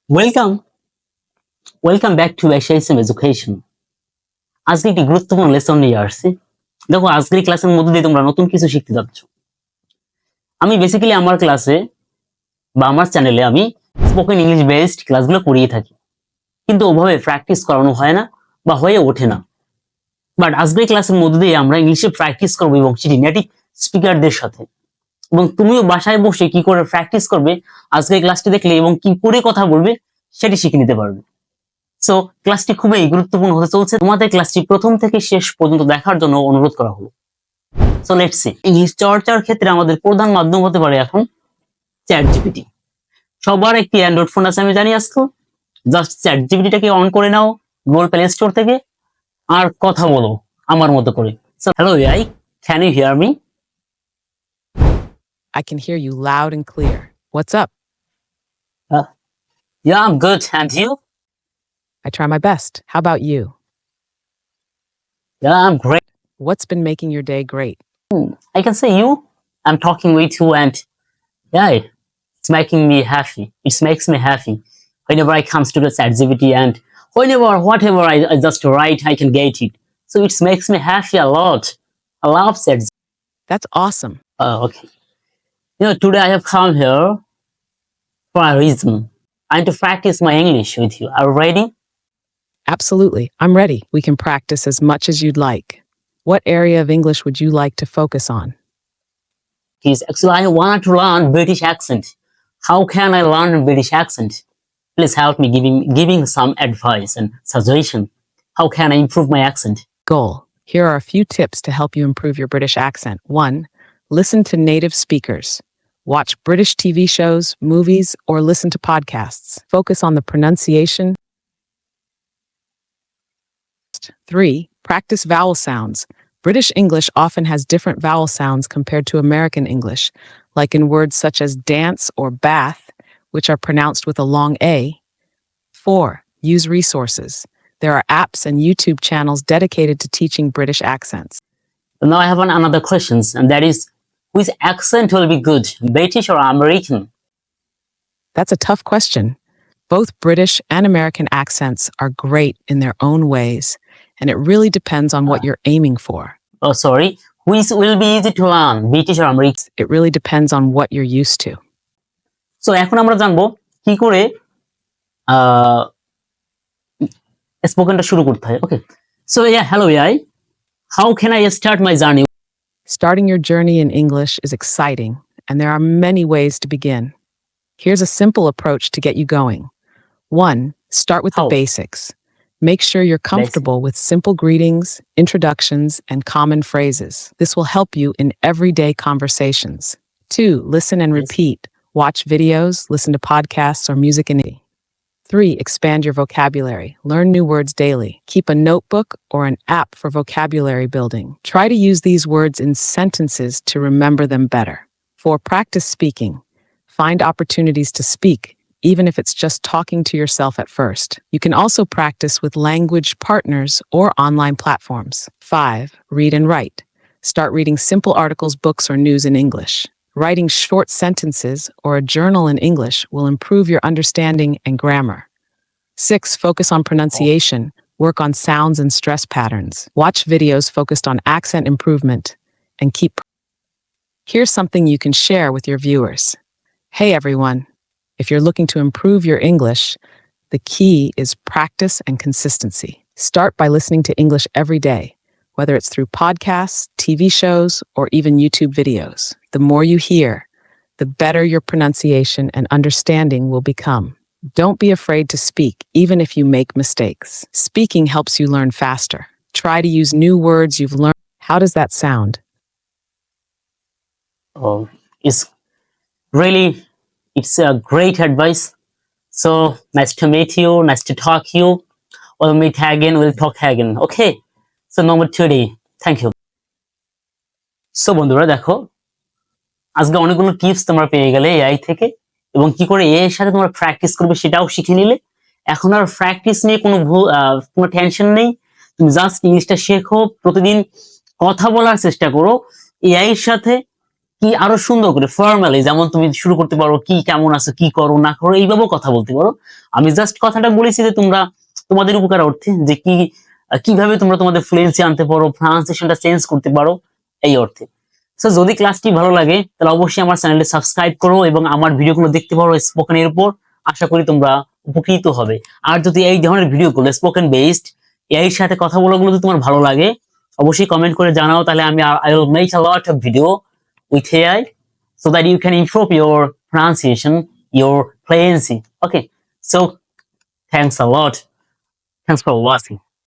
Welcome welcome back to Asiaism education. আজকে একটি গুরুত্বপূর্ণ লেসন নিয়ে আসছি। দেখো, আজকের ক্লাসের মধ্যে দিয়ে তোমরা নতুন কিছু শিখতে যাচ্ছ। আমি বেসিক্যালি আমার ক্লাসে বা আমার চ্যানেলে আমি স্পোকেন ইংলিশ বেসড ক্লাসগুলো করিয়ে থাকি, কিন্তু ওভাবে প্র্যাকটিস করানো হয় না বা হয়ে ওঠে না। বাট আজকের ক্লাসের মধ্যে দিয়ে আমরা ইংলিশে প্র্যাকটিস করবো, এবং সেটি নেটিভ স্পিকারদের সাথে। এবং তুমিও বাসায় বসে কি করে প্র্যাকটিস করবে আজকের ক্লাসটি দেখলে, এবং কি করে কথা বলবে সেটি শিখে নিতে পারবে। সো ক্লাসটি খুবই গুরুত্বপূর্ণ হতে চলছে। তোমাদের ক্লাসটি প্রথম থেকে শেষ পর্যন্ত দেখার জন্য অনুরোধ করা হলো। So let's see. ইংলিশ চর্চার ক্ষেত্রে আমাদের প্রধান মাধ্যম হতে পারে এখন চ্যাট জিপিটি। সবার একটি অ্যান্ড্রয়েড ফোন আছে আমি জানি আজকে। জাস্ট চ্যাট জিপিটিটাকে অন করে নাও গুগল প্লে স্টোর থেকে, আর কথা বলো আমার মতো করে। So hello AI, can you hear me? I can hear you loud and clear. What's up? Yeah, I'm good. And you? I try my best. How about you? Yeah, I'm great. What's been making your day great? I can say you. I'm talking with you, and yeah, it's making me happy. It makes me happy whenever I comes to the ChatGPT, and whatever I just write, I can get it. So it makes me happy a lot. I love ChatGPT. That's awesome. Okay. Today I have come here for a reason. I need to practice my English with you. Are you ready? Absolutely. I'm ready. We can practice as much as you'd like. What area of English would you like to focus on? Actually, I want to learn British accent. How can I learn British accent? Please help me giving some advice and suggestion. How can I improve my accent? Goal. Here are a few tips to help you improve your British accent. 1. Listen to native speakers. Watch British TV shows, movies, or listen to podcasts. Focus on the pronunciation. 3. Practice vowel sounds. British English often has different vowel sounds compared to American English, like in words such as dance or bath, which are pronounced with a long A. 4. Use resources. There are apps and YouTube channels dedicated to teaching British accents. Now I have another question, and that is, which accent will be good, British or American? That's a tough question. Both British and American accents are great in their own ways, and it really depends on what you're aiming for. Oh, sorry. Which will be easy to learn, British or American? It really depends on what you're used to. So এখন আমরা জানবো কি করে স্পোকেনটা শুরু করতে হয়। ওকে, so hello AI, how can I start my journey? Starting your journey in English is exciting, and there are many ways to begin. Here's a simple approach to get you going. 1. Start with the How? basics. Make sure you're comfortable with simple greetings, introductions, and common phrases. This will help you in everyday conversations. 2. Listen and Yes. repeat. Watch videos, listen to podcasts or music in it. 3. Expand your vocabulary. Learn new words daily. Keep a notebook or an app for vocabulary building. Try to use these words in sentences to remember them better. 4. Practice speaking. Find opportunities to speak, even if it's just talking to yourself at first. You can also practice with language partners or online platforms. 5. Read and write. Start reading simple articles, books, or news in English. Writing short sentences or a journal in English will improve your understanding and grammar. 6. Focus on pronunciation. Work on sounds and stress patterns. Watch videos focused on accent improvement and keep. Here's something you can share with your viewers. Hey everyone, if you're looking to improve your English, the key is practice and consistency. Start by listening to English every day, whether it's through podcasts, TV shows, or even YouTube videos. The more you hear, the better your pronunciation and understanding will become. Don't be afraid to speak, even if you make mistakes. Speaking helps you learn faster. Try to use new words you've learned. How does that sound? Oh, it's a great advice. So nice to meet you, nice to talk you. We'll meet again, we'll talk again. Okay, so number 2. Thank you. So বন্ধুরা দেখো, আজকে অনেকগুলো tips তোমরা পেয়ে গেলে AI থেকে, এবং কি করে এর সাথে তোমরা প্র্যাকটিস করবে সেটাও শিখে নিলে। এখন আর প্র্যাকটিস নিয়ে কোনো টেনশন নেই। তুমি জাস্ট ইংলিশটা শেখো, প্রতিদিন কথা বলার চেষ্টা করো এআই এর সাথে। কি আরো সুন্দর করে ফর্মালি, যেমন তুমি শুরু করতে পারো কি কেমন আছো, কি করো না করো, এইভাবেও কথা বলতে পারো। আমি জাস্ট কথাটা বলেছি যে তোমরা তোমাদের উপকার অর্থে, যে কি কিভাবে তোমরা তোমাদের ফ্লুয়েন্সি আনতে পারো, প্রনাউন্সিয়েশনটা চেঞ্জ করতে পারো, এই অর্থে। সো যদি ক্লাসটি ভালো লাগে তাহলে অবশ্যই আমার চ্যানেলটি সাবস্ক্রাইব করো এবং আমার ভিডিওগুলো দেখতে পারো স্পোকেনের উপর। আশা করি তোমরা উপকৃত হবে। আর যদি এই ধরনের ভিডিওগুলো স্পোকেন বেসড, এর সাথে কথা বলাগুলো যদি তোমার ভালো লাগে, অবশ্যই কমেন্ট করে জানাও, তাহলে আমি I will make a lot of video with AI so that you can improve your pronunciation, your fluency. Okay, so thanks a lot. Thanks for watching.